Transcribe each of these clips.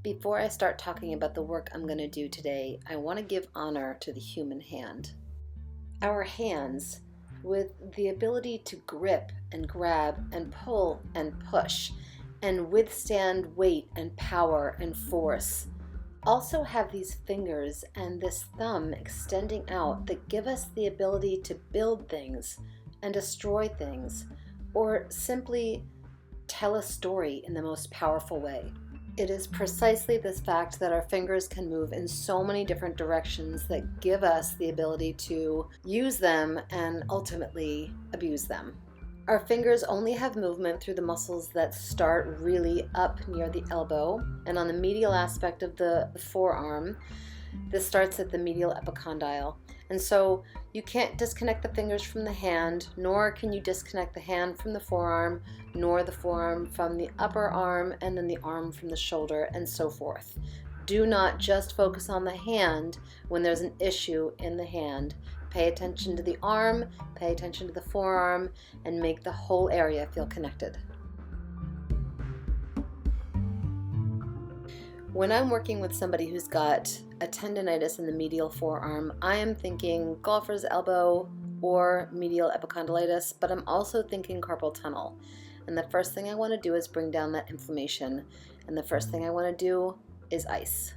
Before I start talking about the work I'm going to do today, I want to give honor to the human hand. Our hands, with the ability to grip and grab and pull and push and withstand weight and power and force, also have these fingers and this thumb extending out that give us the ability to build things and destroy things, or simply tell a story in the most powerful way. It is precisely this fact that our fingers can move in so many different directions that give us the ability to use them and ultimately abuse them. Our fingers only have movement through the muscles that start really up near the elbow and on the medial aspect of the forearm. This starts at the medial epicondyle. And so you can't disconnect the fingers from the hand, nor can you disconnect the hand from the forearm, nor the forearm from the upper arm, and then the arm from the shoulder, and so forth. Do not just focus on the hand when there's an issue in the hand. Pay attention to the arm, pay attention to the forearm, and make the whole area feel connected. When I'm working with somebody who's got a tendonitis in the medial forearm, I am thinking golfer's elbow or medial epicondylitis, but I'm also thinking carpal tunnel. And the first thing I want to do is bring down that inflammation. And the first thing I want to do is ice.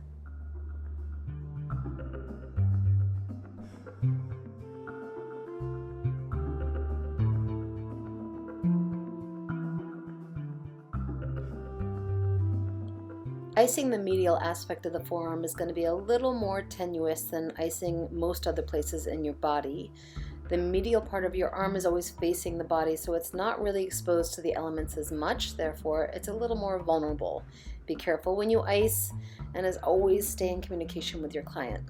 Icing the medial aspect of the forearm is going to be a little more tenuous than icing most other places in your body. The medial part of your arm is always facing the body, so it's not really exposed to the elements as much, therefore it's a little more vulnerable. Be careful when you ice, and as always, stay in communication with your client.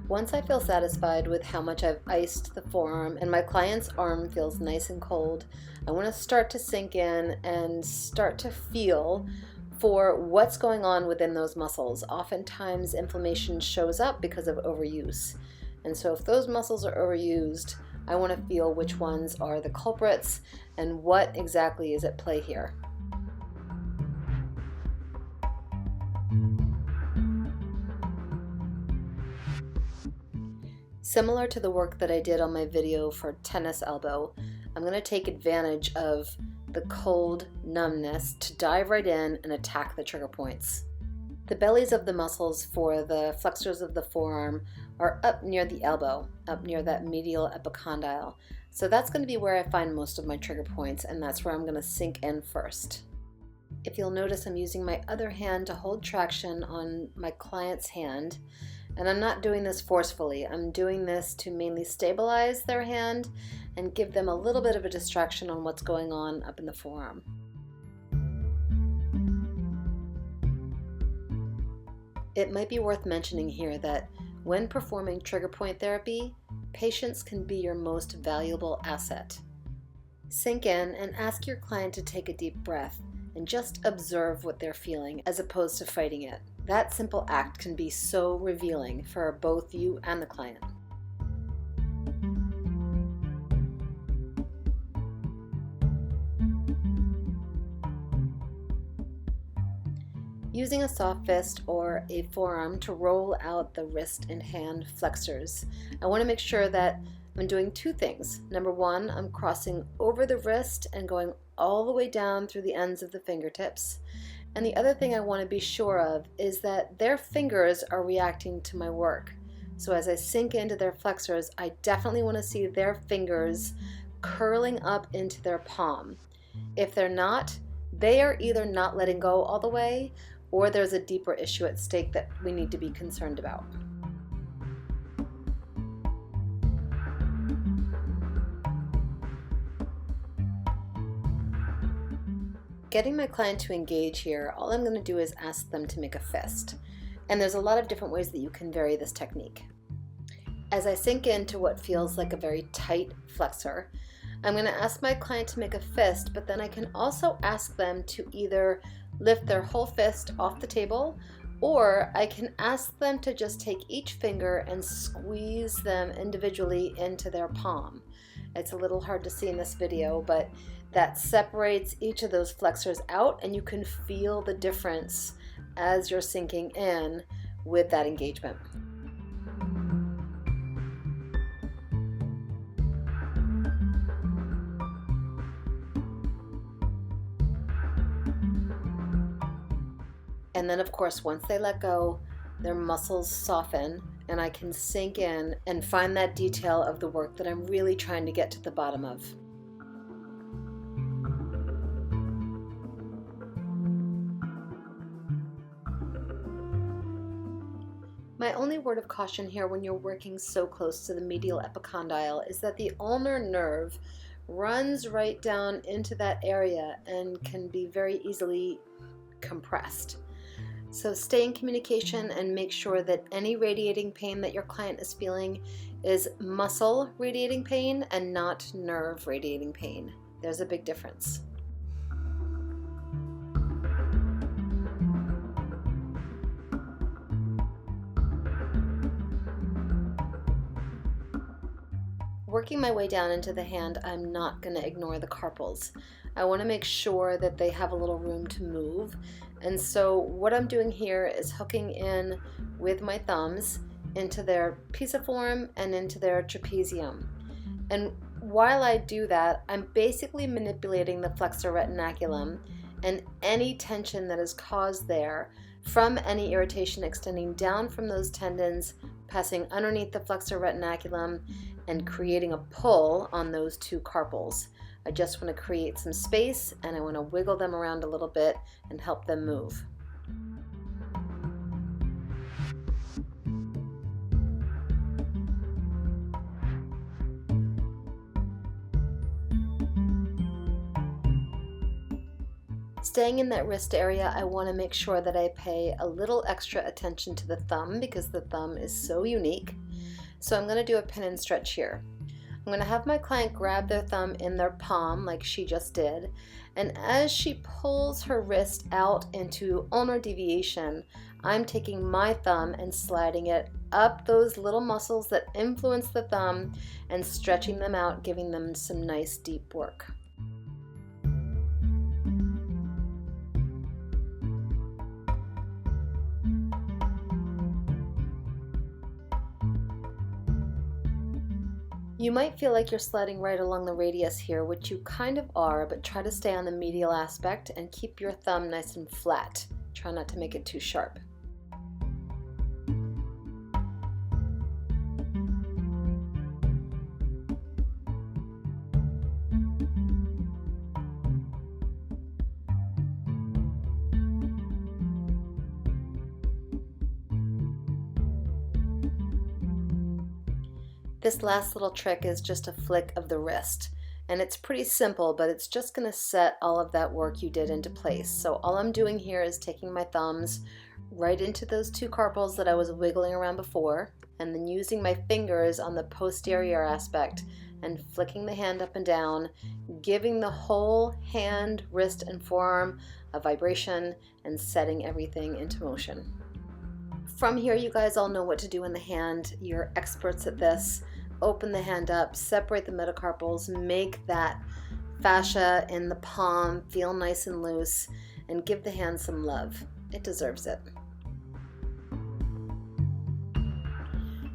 Once I feel satisfied with how much I've iced the forearm and my client's arm feels nice and cold, I want to start to sink in and start to feel for what's going on within those muscles. Oftentimes inflammation shows up because of overuse. And so if those muscles are overused, I want to feel which ones are the culprits and what exactly is at play here. Similar to the work that I did on my video for tennis elbow, I'm going to take advantage of the cold numbness to dive right in and attack the trigger points. The bellies of the muscles for the flexors of the forearm are up near the elbow, up near that medial epicondyle. So that's going to be where I find most of my trigger points, and that's where I'm going to sink in first. If you'll notice, I'm using my other hand to hold traction on my client's hand. And I'm not doing this forcefully. I'm doing this to mainly stabilize their hand and give them a little bit of a distraction on what's going on up in the forearm. It might be worth mentioning here that when performing trigger point therapy, patience can be your most valuable asset. Sink in and ask your client to take a deep breath and just observe what they're feeling as opposed to fighting it. That simple act can be so revealing for both you and the client. Using a soft fist or a forearm to roll out the wrist and hand flexors, I want to make sure that I'm doing two things. Number one, I'm crossing over the wrist and going all the way down through the ends of the fingertips. And the other thing I want to be sure of is that their fingers are reacting to my work. So as I sink into their flexors, I definitely want to see their fingers curling up into their palm. If they're not, they are either not letting go all the way, or there's a deeper issue at stake that we need to be concerned about. Getting my client to engage here, all I'm going to do is ask them to make a fist. And there's a lot of different ways that you can vary this technique. As I sink into what feels like a very tight flexor, I'm going to ask my client to make a fist, but then I can also ask them to either lift their whole fist off the table, or I can ask them to just take each finger and squeeze them individually into their palm. It's a little hard to see in this video, but that separates each of those flexors out, and you can feel the difference as you're sinking in with that engagement. And then of course, once they let go, their muscles soften and I can sink in and find that detail of the work that I'm really trying to get to the bottom of. My only word of caution here when you're working so close to the medial epicondyle is that the ulnar nerve runs right down into that area and can be very easily compressed. So stay in communication and make sure that any radiating pain that your client is feeling is muscle radiating pain and not nerve radiating pain. There's a big difference. Working my way down into the hand, I'm not going to ignore the carpals. I want to make sure that they have a little room to move. And so what I'm doing here is hooking in with my thumbs into their pisiform and into their trapezium. And while I do that, I'm basically manipulating the flexor retinaculum and any tension that is caused there from any irritation extending down from those tendons, passing underneath the flexor retinaculum and creating a pull on those two carpals. I just want to create some space and I want to wiggle them around a little bit and help them move. Staying in that wrist area, I want to make sure that I pay a little extra attention to the thumb because the thumb is so unique. So I'm going to do a pin and stretch here. I'm going to have my client grab their thumb in their palm like she just did, and as she pulls her wrist out into ulnar deviation, I'm taking my thumb and sliding it up those little muscles that influence the thumb and stretching them out, giving them some nice deep work. You might feel like you're sliding right along the radius here, which you kind of are, but try to stay on the medial aspect and keep your thumb nice and flat. Try not to make it too sharp. This last little trick is just a flick of the wrist, and it's pretty simple, but it's just going to set all of that work you did into place. So all I'm doing here is taking my thumbs right into those two carpals that I was wiggling around before, and then using my fingers on the posterior aspect and flicking the hand up and down, giving the whole hand, wrist, and forearm a vibration and setting everything into motion. From here, you guys all know what to do in the hand. You're experts at this. Open the hand up, separate the metacarpals, make that fascia in the palm feel nice and loose, and give the hand some love. It deserves it.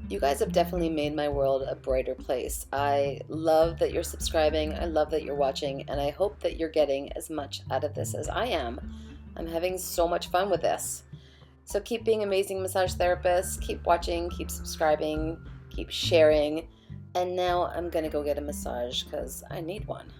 You guys have definitely made my world a brighter place. I love that you're subscribing, I love that you're watching, and I hope that you're getting as much out of this as I am. I'm having so much fun with this. So keep being amazing massage therapists, keep watching, keep subscribing, keep sharing, and now I'm gonna go get a massage because I need one.